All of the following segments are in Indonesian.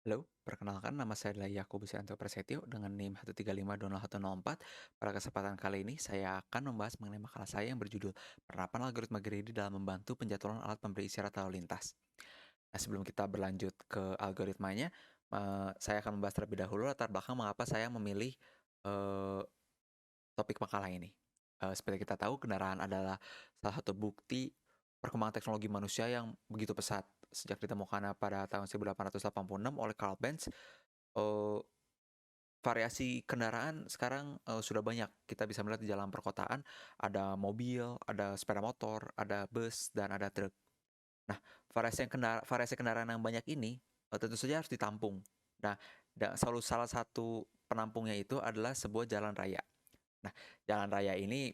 Halo, perkenalkan nama saya adalah Yakobus Yanto Prasetyo dengan NIM 1352104. Pada kesempatan kali ini saya akan membahas mengenai makalah saya yang berjudul Penerapan Algoritma Greedy dalam Membantu Penjadwalan Alat Pemberi Isyarat Lalu Lintas. Nah, sebelum kita berlanjut ke algoritmanya, saya akan membahas terlebih dahulu latar belakang mengapa saya memilih eh, topik makalah ini. Seperti kita tahu, kendaraan adalah salah satu bukti perkembangan teknologi manusia yang begitu pesat. Sejak ditemukannya pada tahun 1886 oleh Carl Benz, eh, variasi kendaraan sekarang sudah banyak. Kita bisa melihat di jalan perkotaan ada mobil, ada sepeda motor, ada bus, dan ada truk. Nah, variasi kendaraan yang banyak ini tentu saja harus ditampung. Nah, salah satu penampungnya itu adalah sebuah jalan raya. Nah, jalan raya ini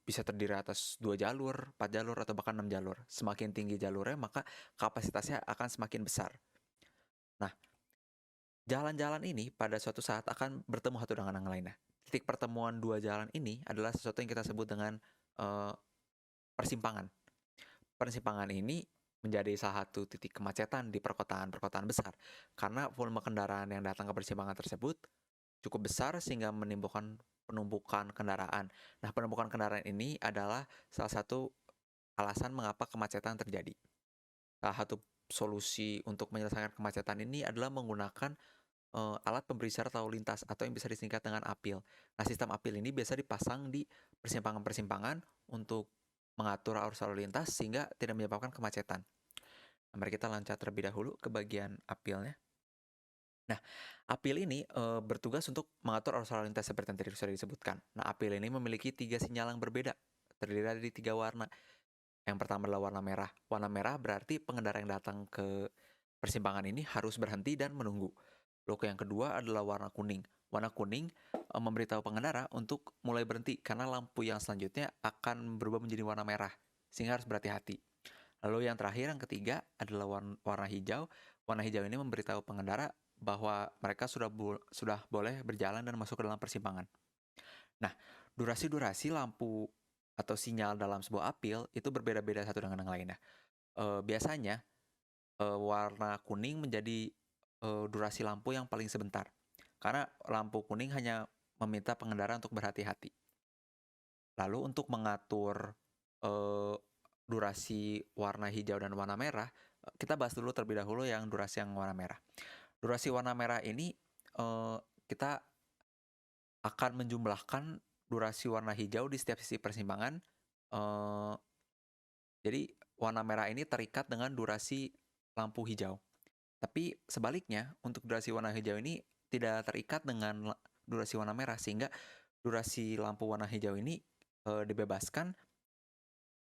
bisa terdiri atas 2 jalur, 4 jalur, atau bahkan 6 jalur. Semakin tinggi jalurnya, maka kapasitasnya akan semakin besar. Nah, jalan-jalan ini pada suatu saat akan bertemu satu dengan yang lainnya. Titik pertemuan dua jalan ini adalah sesuatu yang kita sebut dengan eh, persimpangan. Persimpangan ini menjadi salah satu titik kemacetan di perkotaan-perkotaan besar karena volume kendaraan yang datang ke persimpangan tersebut cukup besar sehingga menimbulkan penumpukan kendaraan. Nah, penumpukan kendaraan ini adalah salah satu alasan mengapa kemacetan terjadi. Salah satu solusi untuk menyelesaikan kemacetan ini adalah menggunakan alat pemberi isyarat lalu lintas atau yang bisa disingkat dengan APIL. Nah, sistem APIL ini biasa dipasang di persimpangan-persimpangan untuk mengatur arus lalu lintas sehingga tidak menyebabkan kemacetan. Nah, mari kita lanjut terlebih dahulu ke bagian APIL-nya. Nah, APIL ini bertugas untuk mengatur arus lalu lintas seperti yang tadi sudah disebutkan. Nah, APIL ini memiliki 3 sinyal yang berbeda, terdiri dari 3 warna. Yang pertama adalah warna merah. Warna merah berarti pengendara yang datang ke persimpangan ini harus berhenti dan menunggu. Lalu yang kedua adalah warna kuning. Warna kuning memberitahu pengendara untuk mulai berhenti karena lampu yang selanjutnya akan berubah menjadi warna merah, sehingga harus berhati-hati. Lalu yang terakhir, yang ketiga adalah warna hijau. Warna hijau ini memberitahu pengendara bahwa mereka sudah boleh berjalan dan masuk ke dalam persimpangan. Nah, durasi-durasi lampu atau sinyal dalam sebuah apil itu berbeda-beda satu dengan yang lainnya. Biasanya warna kuning menjadi durasi lampu yang paling sebentar, karena lampu kuning hanya meminta pengendara untuk berhati-hati. Lalu untuk mengatur eee, durasi warna hijau dan warna merah, kita bahas dulu terlebih dahulu yang durasi yang warna merah. Durasi warna merah ini, kita akan menjumlahkan durasi warna hijau di setiap sisi persimpangan, eee, jadi warna merah ini terikat dengan durasi lampu hijau. Tapi sebaliknya, untuk durasi warna hijau ini tidak terikat dengan durasi warna merah, sehingga durasi lampu warna hijau ini dibebaskan,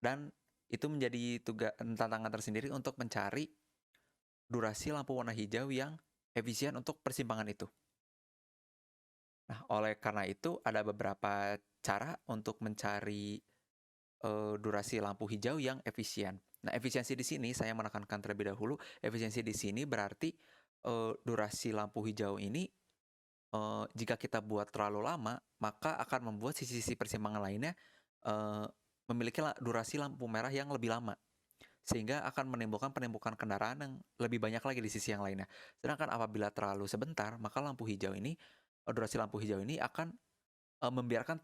dan itu menjadi tantangan tersendiri untuk mencari durasi lampu warna hijau yang efisien untuk persimpangan itu. Nah, oleh karena itu ada beberapa cara untuk mencari durasi lampu hijau yang efisien. Nah, efisiensi di sini saya menekankan terlebih dahulu, efisiensi di sini berarti durasi lampu hijau ini jika kita buat terlalu lama, maka akan membuat sisi-sisi persimpangan lainnya eee, memiliki durasi lampu merah yang lebih lama, sehingga akan menimbulkan penumpukan kendaraan yang lebih banyak lagi di sisi yang lainnya. Sedangkan apabila terlalu sebentar, maka lampu hijau ini durasi lampu hijau ini akan membiarkan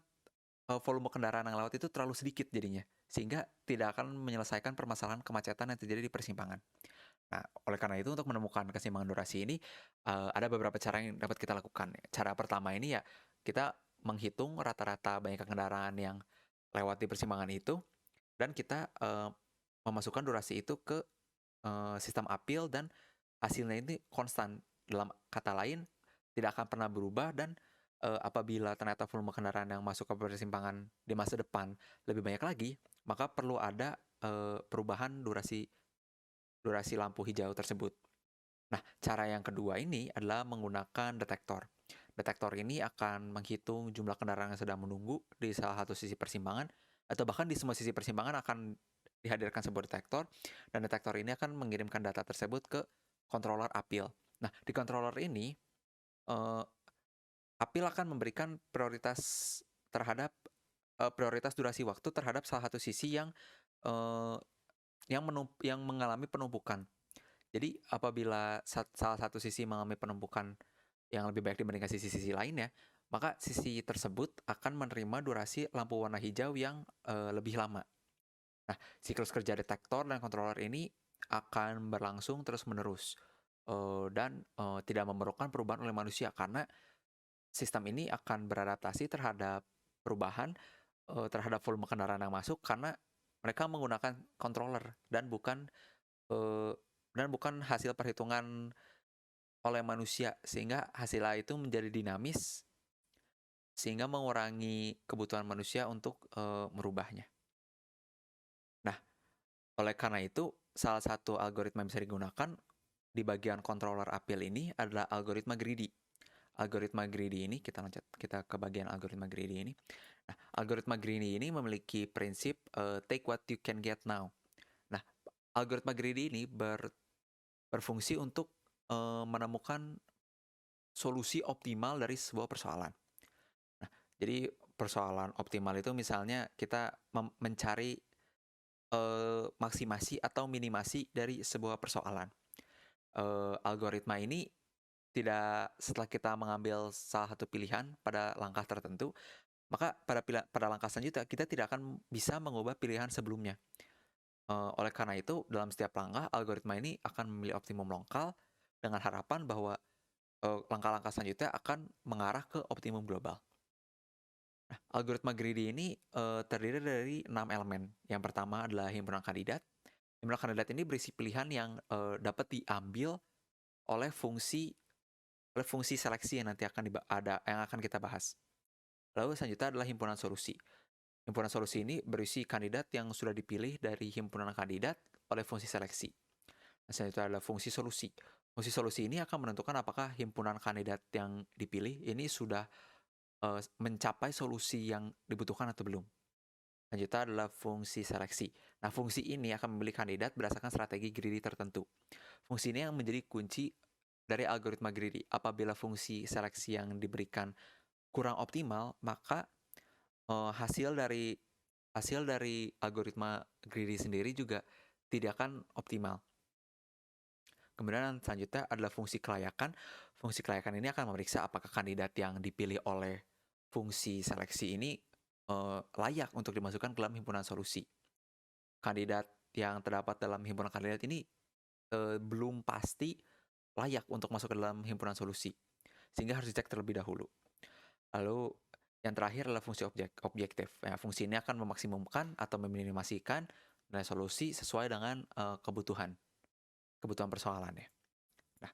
volume kendaraan yang lewat itu terlalu sedikit jadinya, sehingga tidak akan menyelesaikan permasalahan kemacetan yang terjadi di persimpangan. Nah, oleh karena itu untuk menemukan keseimbangan durasi ini, ada beberapa cara yang dapat kita lakukan. Cara pertama ini ya, kita menghitung rata-rata banyaknya kendaraan yang lewat di persimpangan itu, dan kita, memasukkan durasi itu ke, sistem APIL, dan hasilnya ini konstan. Dalam kata lain, tidak akan pernah berubah, dan apabila ternyata volume kendaraan yang masuk ke persimpangan di masa depan lebih banyak lagi, maka perlu ada, perubahan durasi durasi lampu hijau tersebut. Nah, cara yang kedua ini adalah menggunakan detektor. Detektor ini akan menghitung jumlah kendaraan yang sedang menunggu di salah satu sisi persimpangan, atau bahkan di semua sisi persimpangan akan dihadirkan sebuah detektor, dan detektor ini akan mengirimkan data tersebut ke controller APIL. Nah, di controller ini, eh, APIL akan memberikan prioritas durasi waktu terhadap salah satu sisi yang eh, yang mengalami penumpukan. Jadi apabila salah satu sisi mengalami penumpukan yang lebih baik dibandingkan sisi-sisi lainnya, maka sisi tersebut akan menerima durasi lampu warna hijau yang, lebih lama. Nah, siklus kerja detektor dan controller ini akan berlangsung terus-menerus, dan, tidak memerlukan perubahan oleh manusia karena sistem ini akan beradaptasi terhadap perubahan, terhadap volume kendaraan yang masuk karena mereka menggunakan controller eee, dan bukan hasil perhitungan oleh manusia, sehingga hasilnya itu menjadi dinamis, sehingga mengurangi kebutuhan manusia untuk, merubahnya. Nah, oleh karena itu, salah satu algoritma yang bisa digunakan di bagian controller Apple ini adalah algoritma greedy. Algoritma greedy ini kita ke bagian algoritma greedy ini. Nah, algoritma greedy ini memiliki prinsip, take what you can get now. Nah, algoritma greedy ini berfungsi untuk, menemukan solusi optimal dari sebuah persoalan. Nah, jadi persoalan optimal itu misalnya kita mencari, maksimasi atau minimasi dari sebuah persoalan. Algoritma ini tidak setelah kita mengambil salah satu pilihan pada langkah tertentu, maka pada langkah selanjutnya kita tidak akan bisa mengubah pilihan sebelumnya. Oleh karena itu dalam setiap langkah algoritma ini akan memilih optimum lokal dengan harapan bahwa, langkah-langkah selanjutnya akan mengarah ke optimum global. Algoritma greedy ini, terdiri dari 6 elemen. Yang pertama adalah himpunan kandidat. Himpunan kandidat ini berisi pilihan yang, dapat diambil oleh fungsi seleksi yang nanti yang akan kita bahas. Lalu selanjutnya adalah himpunan solusi. Himpunan solusi ini berisi kandidat yang sudah dipilih dari himpunan kandidat oleh fungsi seleksi. Nah, selanjutnya adalah fungsi solusi. Fungsi solusi ini akan menentukan apakah himpunan kandidat yang dipilih ini sudah, mencapai solusi yang dibutuhkan atau belum. Selanjutnya adalah fungsi seleksi. Nah, fungsi ini akan memilih kandidat berdasarkan strategi greedy tertentu. Fungsi ini yang menjadi kunci dari algoritma greedy. Apabila fungsi seleksi yang diberikan kurang optimal, maka, hasil dari algoritma greedy sendiri juga tidak akan optimal. Kemudian selanjutnya adalah fungsi kelayakan. Fungsi kelayakan ini akan memeriksa apakah kandidat yang dipilih oleh fungsi seleksi ini, layak untuk dimasukkan ke dalam himpunan solusi. Kandidat yang terdapat dalam himpunan kandidat ini, belum pasti layak untuk masuk ke dalam himpunan solusi, sehingga harus dicek terlebih dahulu. Lalu yang terakhir adalah fungsi objektif. Ya, fungsi ini akan memaksimumkan atau meminimasikan nilai solusi sesuai dengan, kebutuhan persoalannya. Nah,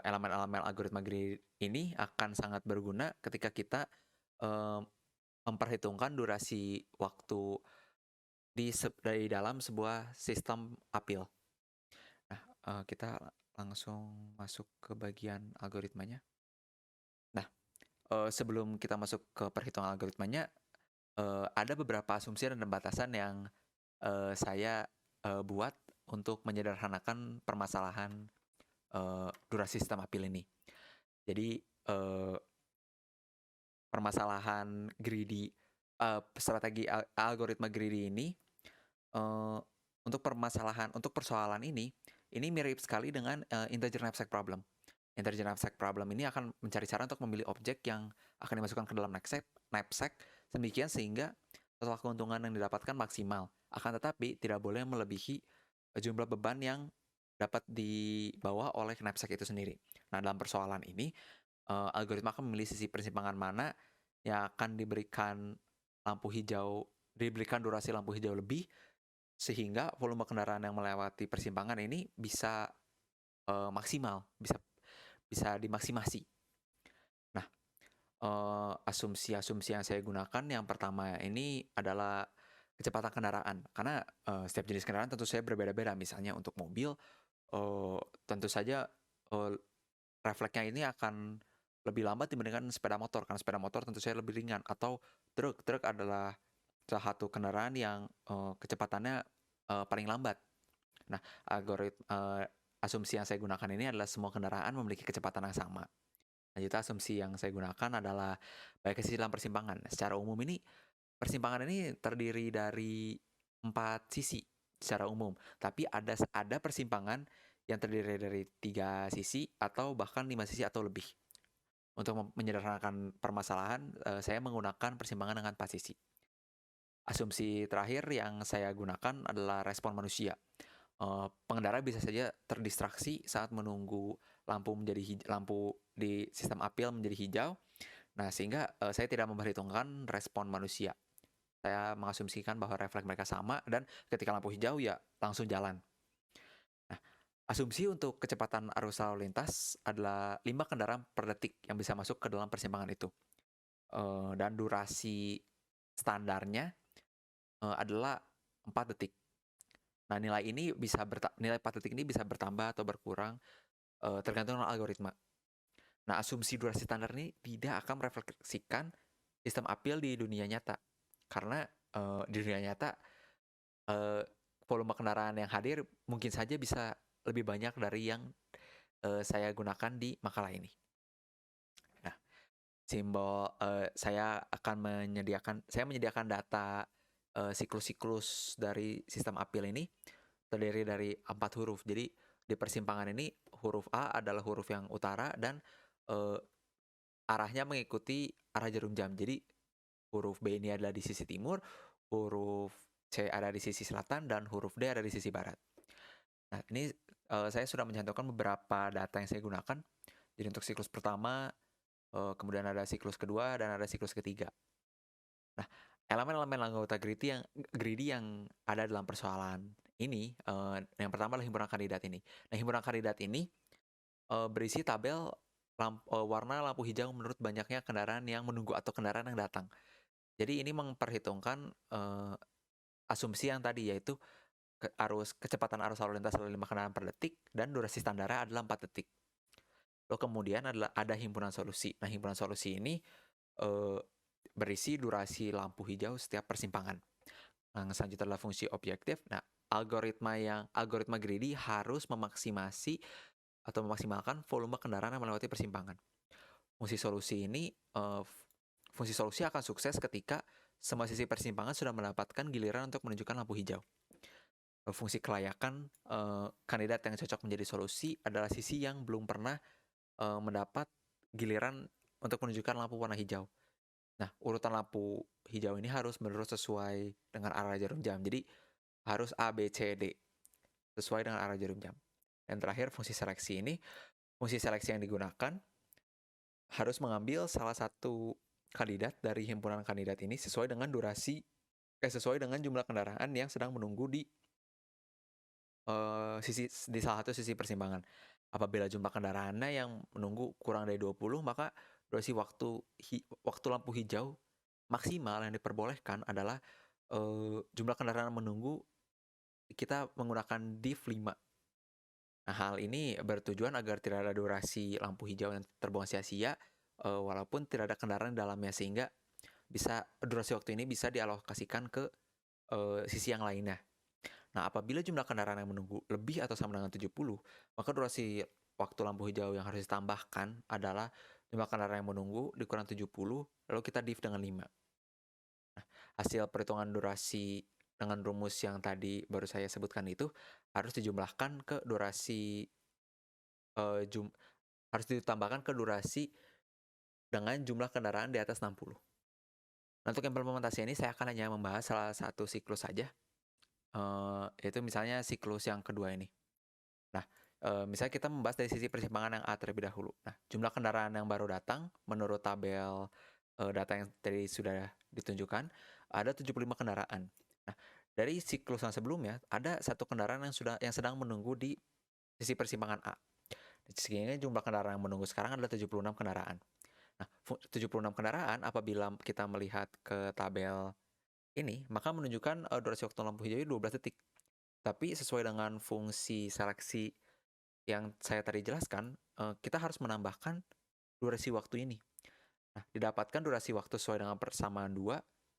elemen-elemen algoritma grid ini akan sangat berguna ketika kita, eee, memperhitungkan durasi waktu dari dalam sebuah sistem apil. Nah, kita langsung masuk ke bagian algoritmanya. Nah, sebelum kita masuk ke perhitungan algoritmanya, ada beberapa asumsi dan batasan yang, saya, buat untuk menyederhanakan permasalahan, durasi sistem apil ini. Jadi, permasalahan greedy, strategi algoritma greedy ini, eee, untuk persoalan ini mirip sekali dengan, integer knapsack problem. Integer knapsack problem ini akan mencari cara untuk memilih objek yang akan dimasukkan ke dalam knapsack sedemikian sehingga total keuntungan yang didapatkan maksimal. Akan tetapi tidak boleh melebihi, jumlah beban yang dapat dibawa oleh knapsack itu sendiri. Nah, dalam persoalan ini, algoritma akan memilih sisi persimpangan mana yang akan diberikan durasi lampu hijau lebih, sehingga volume kendaraan yang melewati persimpangan ini bisa, maksimal, bisa bisa dimaksimasi. Nah, asumsi-asumsi yang saya gunakan yang pertama ini adalah kecepatan kendaraan, karena, setiap jenis kendaraan tentu saja berbeda-beda. Misalnya untuk mobil, tentu saja, eee, refleksnya ini akan lebih lambat dibandingkan sepeda motor, karena sepeda motor tentu saja lebih ringan, atau truk. Truk adalah salah satu kendaraan yang, kecepatannya, paling lambat. Nah, asumsi yang saya gunakan ini adalah semua kendaraan memiliki kecepatan yang sama. Selanjutnya asumsi yang saya gunakan adalah baik sisi dalam persimpangan. Secara umum ini, persimpangan ini terdiri dari 4 sisi secara umum, tapi ada persimpangan yang terdiri dari 3 sisi atau bahkan 5 sisi atau lebih. Untuk menyederhanakan permasalahan, saya menggunakan persimpangan dengan 4 sisi. Asumsi terakhir yang saya gunakan adalah respon manusia. Pengendara bisa saja terdistraksi saat menunggu lampu di sistem apel menjadi hijau. Nah, sehingga, saya tidak memperhitungkan respon manusia. Saya mengasumsikan bahwa refleks mereka sama dan ketika lampu hijau ya langsung jalan. Nah, asumsi untuk kecepatan arus lalu lintas adalah 5 kendaraan per detik yang bisa masuk ke dalam persimpangan itu. Dan durasi standarnya, adalah 4 detik. Nah, nilai 4 detik ini bisa bertambah atau berkurang, tergantung dengan algoritma. Nah, asumsi durasi standar ini tidak akan merefleksikan sistem apil di dunia nyata. Karena, di dunia nyata, eee, volume kendaraan yang hadir mungkin saja bisa lebih banyak dari yang, saya gunakan di makalah ini. Nah, saya menyediakan data, siklus-siklus dari sistem apil ini terdiri dari 4 huruf. Jadi di persimpangan ini huruf A adalah huruf yang utara dan, eee, arahnya mengikuti arah jarum jam. Jadi huruf B ini adalah di sisi timur, huruf C ada di sisi selatan, dan huruf D ada di sisi barat. Nah, ini, saya sudah mencantumkan beberapa data yang saya gunakan. Jadi untuk siklus pertama, kemudian ada siklus kedua, dan ada siklus ketiga. Nah, elemen-elemen anggota greedy yang ada dalam persoalan ini, yang pertama adalah himpunan kandidat ini. Nah, himpunan kandidat ini, berisi tabel warna lampu hijau menurut banyaknya kendaraan yang menunggu atau kendaraan yang datang. Jadi ini memperhitungkan, asumsi yang tadi, yaitu kecepatan arus lalu lintas adalah 5 kendaraan per detik dan durasi standarnya adalah 4 detik. Lalu kemudian ada himpunan solusi. Nah, himpunan solusi ini, eee, berisi durasi lampu hijau setiap persimpangan. Yang selanjutnya adalah fungsi objektif. Nah, algoritma greedy harus memaksimalkan volume kendaraan yang melewati persimpangan. Fungsi solusi ini, fungsi solusi akan sukses ketika semua sisi persimpangan sudah mendapatkan giliran untuk menunjukkan lampu hijau. Fungsi kelayakan, kandidat yang cocok menjadi solusi adalah sisi yang belum pernah, mendapat giliran untuk menunjukkan lampu warna hijau. Nah, urutan lampu hijau ini harus menurut sesuai dengan arah jarum jam. Jadi, harus A, B, C, D, sesuai dengan arah jarum jam. Dan terakhir, fungsi seleksi yang digunakan harus mengambil salah satu kandidat dari himpunan kandidat ini sesuai dengan jumlah kendaraan yang sedang menunggu di salah satu sisi persimpangan. Apabila jumlah kendaraannya yang menunggu kurang dari 20, maka durasi waktu lampu hijau maksimal yang diperbolehkan adalah, jumlah kendaraan menunggu kita menggunakan div 5. Nah, hal ini bertujuan agar tidak ada durasi lampu hijau yang terbuang sia-sia, walaupun tidak ada kendaraan di dalamnya, sehingga durasi waktu ini bisa dialokasikan ke, sisi yang lainnya. Nah, apabila jumlah kendaraan yang menunggu lebih atau sama dengan 70, maka durasi waktu lampu hijau yang harus ditambahkan adalah jumlah kendaraan yang menunggu dikurang 70, lalu kita div dengan 5. Hasil perhitungan durasi dengan rumus yang tadi baru saya sebutkan itu harus dijumlahkan ke durasi, eee, jum harus ditambahkan ke durasi dengan jumlah kendaraan di atas 60. Nah, untuk implementasi ini saya akan hanya membahas salah satu siklus saja, yaitu misalnya siklus yang kedua ini. Nah, misalnya kita membahas dari sisi persimpangan yang A terlebih dahulu. Nah, jumlah kendaraan yang baru datang menurut tabel, data yang tadi sudah ditunjukkan, ada 75 kendaraan. Nah, dari siklus yang sebelumnya, ada satu kendaraan yang sedang menunggu di sisi persimpangan A. Sehingga jumlah kendaraan yang menunggu sekarang adalah 76 kendaraan. Nah, 76 kendaraan apabila kita melihat ke tabel ini, maka menunjukkan, durasi waktu lampu hijau 12 detik. Tapi sesuai dengan fungsi seleksi yang saya tadi jelaskan, kita harus menambahkan durasi waktu ini. Nah, didapatkan durasi waktu sesuai dengan persamaan 2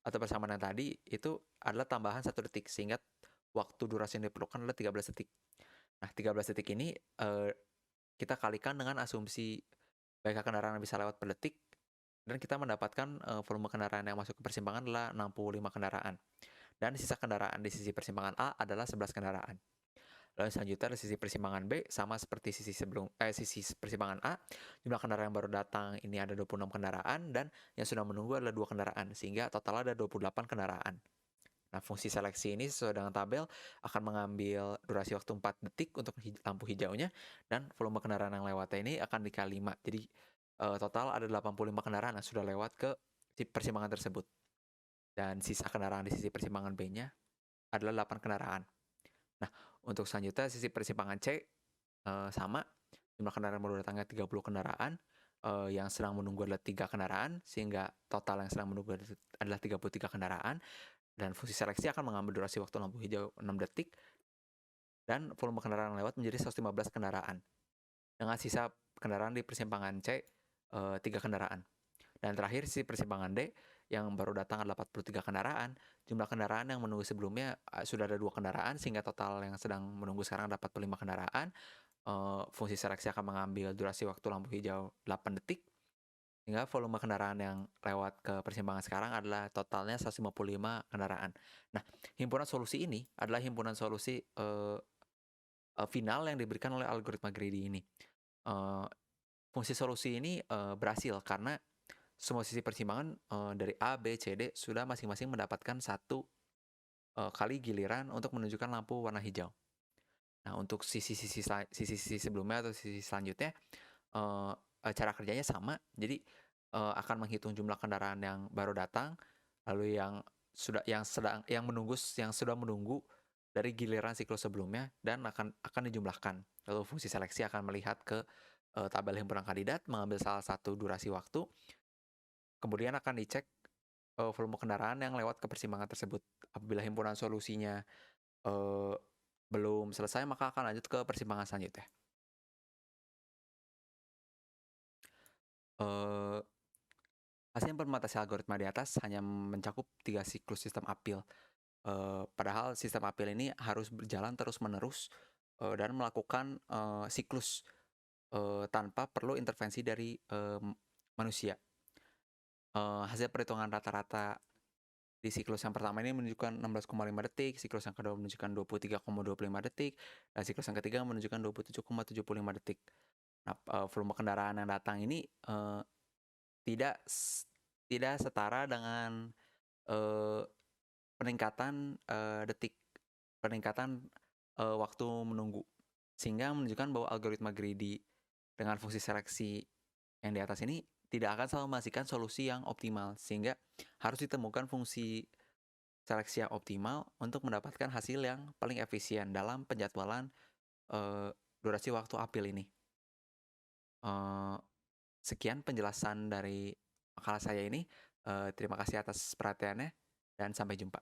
atau persamaan yang tadi itu adalah tambahan 1 detik, sehingga waktu durasi yang diperlukan adalah 13 detik. Nah, 13 detik ini, kita kalikan dengan asumsi banyaknya kendaraan yang bisa lewat per detik, dan kita mendapatkan, volume kendaraan yang masuk ke persimpangan adalah 65 kendaraan. Dan sisa kendaraan di sisi persimpangan A adalah 11 kendaraan. Lalu selanjutnya ada sisi persimpangan B, sama seperti sisi persimpangan A, jumlah kendaraan yang baru datang ini ada 26 kendaraan dan yang sudah menunggu adalah 2 kendaraan, sehingga total ada 28 kendaraan. Nah, fungsi seleksi ini sesuai dengan tabel akan mengambil durasi waktu 4 detik untuk lampu hijaunya dan volume kendaraan yang lewatnya ini akan dikali 5. Jadi, total ada 85 kendaraan yang sudah lewat ke persimpangan tersebut. Dan sisa kendaraan di sisi persimpangan B-nya adalah 8 kendaraan. Nah, untuk selanjutnya sisi persimpangan C, sama, jumlah kendaraan baru datangnya 30 kendaraan, yang sedang menunggu adalah 3 kendaraan, sehingga total yang sedang menunggu adalah 33 kendaraan, dan fungsi seleksi akan mengambil durasi waktu lampu hijau 6 detik, dan volume kendaraan yang lewat menjadi 115 kendaraan. Dengan sisa kendaraan di persimpangan C, 3 kendaraan. Dan terakhir sisi persimpangan D, yang baru datang adalah 43 kendaraan. Jumlah kendaraan yang menunggu sebelumnya, sudah ada 2 kendaraan, sehingga total yang sedang menunggu sekarang dapat 45 kendaraan. Fungsi seleksi akan mengambil durasi waktu lampu hijau 8 detik, sehingga volume kendaraan yang lewat ke persimpangan sekarang adalah totalnya 155 kendaraan. Nah, himpunan solusi ini adalah himpunan solusi, final yang diberikan oleh algoritma greedy ini. Eee, Fungsi solusi ini, berhasil karena semua sisi persimpangan, dari A, B, C, D sudah masing-masing mendapatkan satu kali giliran untuk menunjukkan lampu warna hijau. Nah, untuk sisi-sisi sebelumnya atau sisi selanjutnya, eee cara kerjanya sama. Jadi, akan menghitung jumlah kendaraan yang baru datang, lalu yang sudah menunggu dari giliran siklus sebelumnya dan akan dijumlahkan. Lalu fungsi seleksi akan melihat ke, tabel himpunan kandidat, mengambil salah satu durasi waktu, kemudian akan dicek, volume kendaraan yang lewat ke persimpangan tersebut. Apabila himpunan solusinya, eee, belum selesai, maka akan lanjut ke persimpangan selanjutnya. Eee, Hasil implementasi algoritma di atas hanya mencakup 3 siklus sistem apil. Padahal sistem apil ini harus berjalan terus-menerus, dan melakukan, siklus, tanpa perlu intervensi dari, manusia. Hasil perhitungan rata-rata di siklus yang pertama ini menunjukkan 16,5 detik, siklus yang kedua menunjukkan 23,25 detik, dan siklus yang ketiga menunjukkan 27,75 detik. Nah, volume kendaraan yang datang ini, tidak tidak setara dengan, eee, peningkatan, peningkatan, waktu menunggu. Sehingga menunjukkan bahwa algoritma greedy dengan fungsi seleksi yang di atas ini tidak akan selalu menghasilkan solusi yang optimal, sehingga harus ditemukan fungsi seleksi yang optimal untuk mendapatkan hasil yang paling efisien dalam penjadwalan, eee, durasi waktu apil ini. Eee, Sekian penjelasan dari makalah saya ini, terima kasih atas perhatiannya dan sampai jumpa.